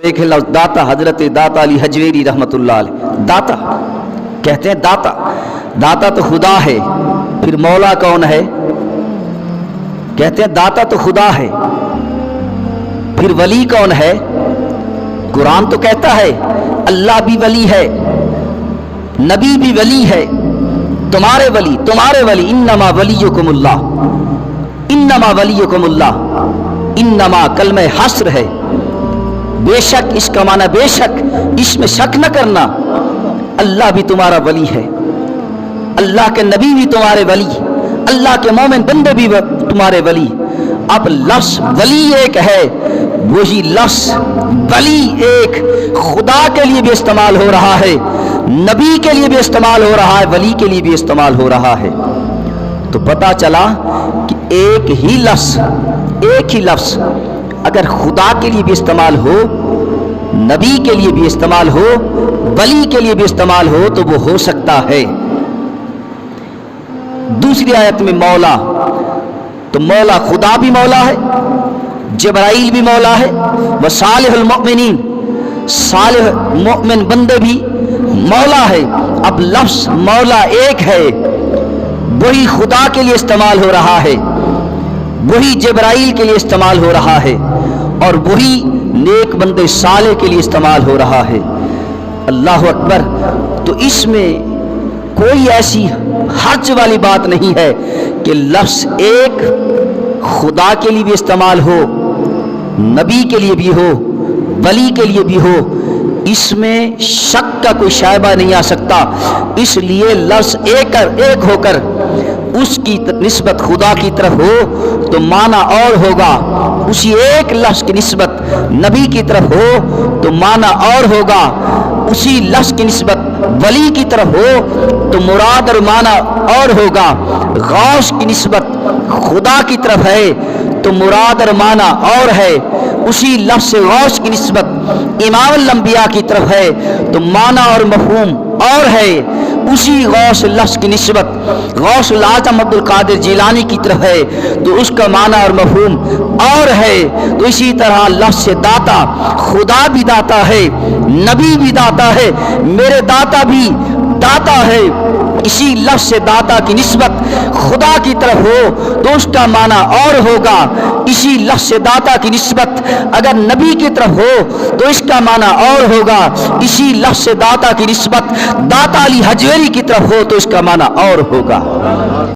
ایک ہے لفظ داتا، حضرت داتا علی حجویری رحمۃ اللہ علیہ. داتا کہتے ہیں داتا، داتا تو خدا ہے، پھر مولا کون ہے؟ کہتے ہیں داتا تو خدا ہے، پھر ولی کون ہے؟ قرآن تو کہتا ہے اللہ بھی ولی ہے، نبی بھی ولی ہے، تمہارے ولی انما ولیکم اللہ، انما ولیکم اللہ، انما کلمہ حصر ہے، بے شک اس کا معنی بے شک، اس میں شک نہ کرنا، اللہ بھی تمہارا ولی ہے، اللہ کے نبی بھی تمہارے ولی، اللہ کے مومن بندے بھی تمہارے ولی. اب لفظ ولی ایک ہے، وہی لفظ ولی ایک خدا کے لیے بھی استعمال ہو رہا ہے، نبی کے لیے بھی استعمال ہو رہا ہے، ولی کے لیے بھی استعمال ہو رہا ہے. تو پتہ چلا کہ ایک ہی لفظ اگر خدا کے لیے بھی استعمال ہو، نبی کے لیے بھی استعمال ہو، ولی کے لیے بھی استعمال ہو تو وہ ہو سکتا ہے. دوسری آیت میں مولا، تو مولا خدا بھی مولا ہے، جبرائیل بھی مولا ہے، وہ صالح المؤمنین، صالح مؤمن بندے بھی مولا ہے. اب لفظ مولا ایک ہے، وہی خدا کے لیے استعمال ہو رہا ہے، وہی جبرائیل کے لیے استعمال ہو رہا ہے، اور وہی نیک بندے صالح کے لیے استعمال ہو رہا ہے. اللہ اکبر. تو اس میں کوئی ایسی حرج والی بات نہیں ہے کہ لفظ ایک خدا کے لیے بھی استعمال ہو، نبی کے لیے بھی ہو، ولی کے لیے بھی ہو، اس میں شک کا کوئی شائبہ نہیں آ سکتا. اس لیے لفظ ایک ہو کر اس کی نسبت خدا کی طرف ہو تو معنی اور ہوگا، اسی ایک لفظ کی نسبت نبی کی طرف ہو تو معنی اور ہوگا، اسی لفظ کی نسبت ولی کی طرف ہو تو مراد اور معنی اور ہوگا. غوث کی نسبت خدا کی طرف ہے تو مراد اور معنی اور ہے، اسی لفظ غوث کی نسبت امام الانبیاء کی طرف ہے تو معنی اور مفہوم اور ہے، اسی غوث لفظ کی نسبت غوث العظم عبد القادر جیلانی کی طرف ہے تو اس کا معنی اور مفہوم اور ہے. تو اسی طرح لفظ داتا، خدا بھی داتا ہے، نبی بھی داتا ہے، میرے داتا بھی داتا ہے. اسی لفظ سے داتا کی نسبت خدا کی طرف ہو تو اس کا معنی اور ہوگا، اسی لفظ سے داتا کی نسبت اگر نبی کی طرف ہو تو اس کا معنی اور ہوگا، اسی لفظ سے داتا کی نسبت داتا علی حجویری کی طرف ہو تو اس کا معنی اور ہوگا.